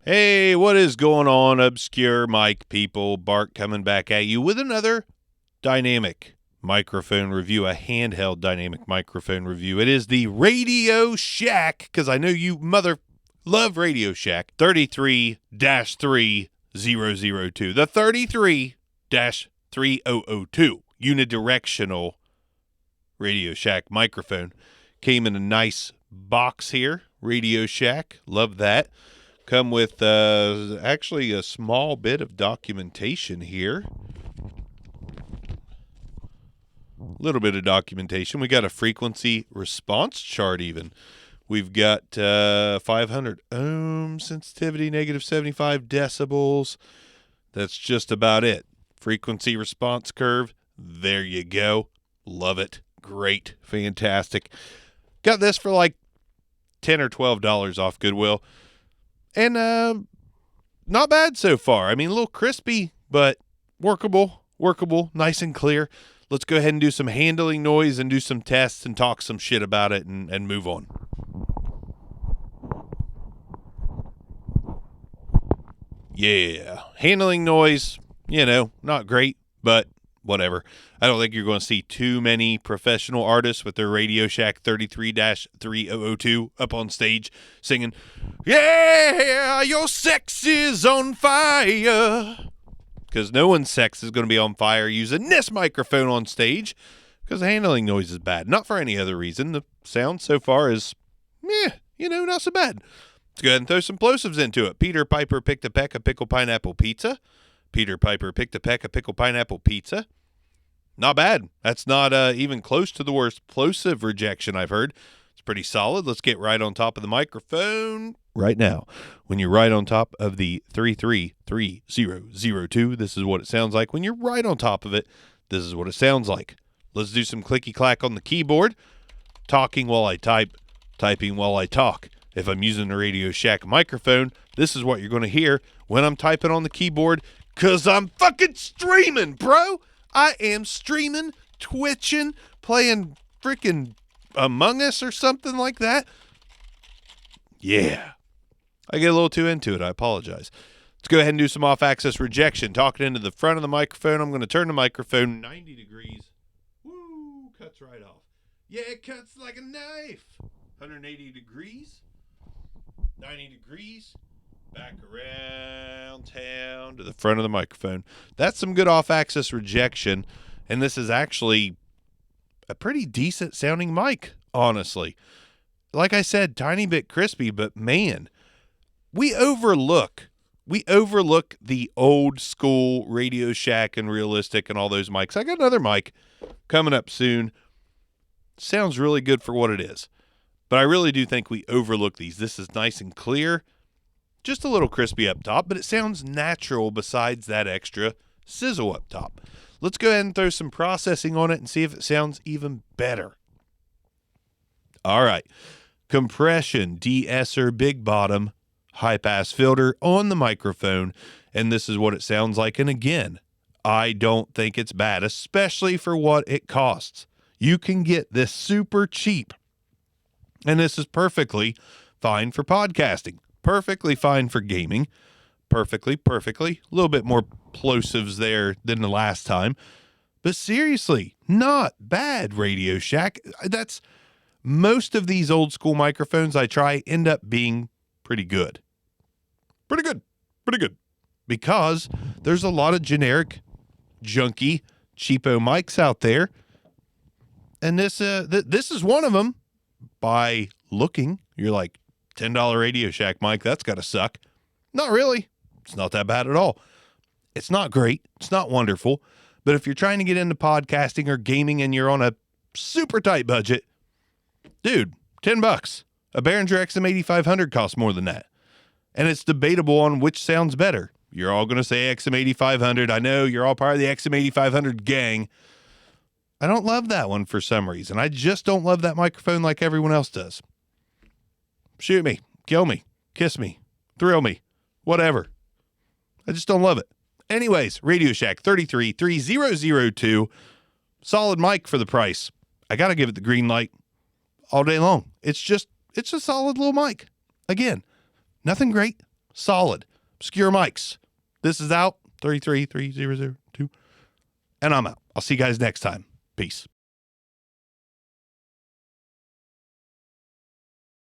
Hey, what is going on, obscure mic people? Bart coming back at you with another dynamic microphone review, a handheld dynamic microphone review. It is the Radioshack, because I know you love Radioshack, 33-3002. The 33-3002 unidirectional Radioshack microphone came in a nice box here. Radioshack, love that. Come with actually a small bit of documentation here. A little bit of documentation. We got a frequency response chart even. We've got 500 ohm sensitivity, negative 75 decibels. That's just about it. Frequency response curve. There you go. Love it. Great. Fantastic. Got this for like $10 or $12 off Goodwill. And not bad so far. I mean, a little crispy, but workable, nice and clear. Let's go ahead and do some handling noise and do some tests and talk some shit about it and move on. Yeah, handling noise, not great, but whatever. I don't think you're going to see too many professional artists with their Radioshack 33-3002 up on stage singing, "Yeah, your sex is on fire." Because no one's sex is going to be on fire using this microphone on stage because the handling noise is bad. Not for any other reason. The sound so far is, not so bad. Let's go ahead and throw some plosives into it. Peter Piper picked a peck of pickle pineapple pizza. Peter Piper picked a peck of pickle pineapple pizza. Not bad. That's not even close to the worst plosive rejection I've heard. It's pretty solid. Let's get right on top of the microphone right now. When you're right on top of the 33-3002, this is what it sounds like. When you're right on top of it, this is what it sounds like. Let's do some clicky clack on the keyboard. Talking while I type, typing while I talk. If I'm using a Radioshack microphone, this is what you're going to hear when I'm typing on the keyboard, because I'm fucking streaming, bro. I am streaming, twitching, playing freaking Among Us or something like that. Yeah. I get a little too into it. I apologize. Let's go ahead and do some off-axis rejection. Talking into the front of the microphone. I'm going to turn the microphone 90 degrees. Woo! Cuts right off. Yeah, it cuts like a knife. 180 degrees. 90 degrees. Back around town to the front of the microphone. That's some good off-axis rejection. And this is actually a pretty decent sounding mic, honestly. Like I said, tiny bit crispy, but man, we overlook the old school Radioshack and Realistic and all those mics. I got another mic coming up soon. Sounds really good for what it is. But I really do think we overlook these. This is nice and clear. Just a little crispy up top, but it sounds natural besides that extra sizzle up top. Let's go ahead and throw some processing on it and see if it sounds even better. All right. Compression, de-esser, big bottom, high pass filter on the microphone, and this is what it sounds like. And again, I don't think it's bad, especially for what it costs. You can get this super cheap, and this is perfectly fine for podcasting, perfectly fine for gaming, perfectly, a little bit more plosives there than the last time, but seriously, not bad, Radioshack. That's most of these old school microphones I try end up being pretty good. Pretty good. Because there's a lot of generic, junky, cheapo mics out there. And this is one of them. By looking, you're like, $10 Radioshack mic, that's got to suck. Not really. It's not that bad at all. It's not great. It's not wonderful. But if you're trying to get into podcasting or gaming and you're on a super tight budget, dude, $10. A Behringer XM8500 costs more than that. And it's debatable on which sounds better. You're all going to say XM8500. I know you're all part of the XM8500 gang. I don't love that one for some reason. I just don't love that microphone like everyone else does. Shoot me, kill me, kiss me, thrill me, whatever. I just don't love it. Anyways, Radioshack 33-3002. Solid mic for the price. I got to give it the green light all day long. It's a solid little mic. Again, nothing great, Solid. Obscure mics. This is out. 33302. And I'm out. I'll see you guys next time. Peace.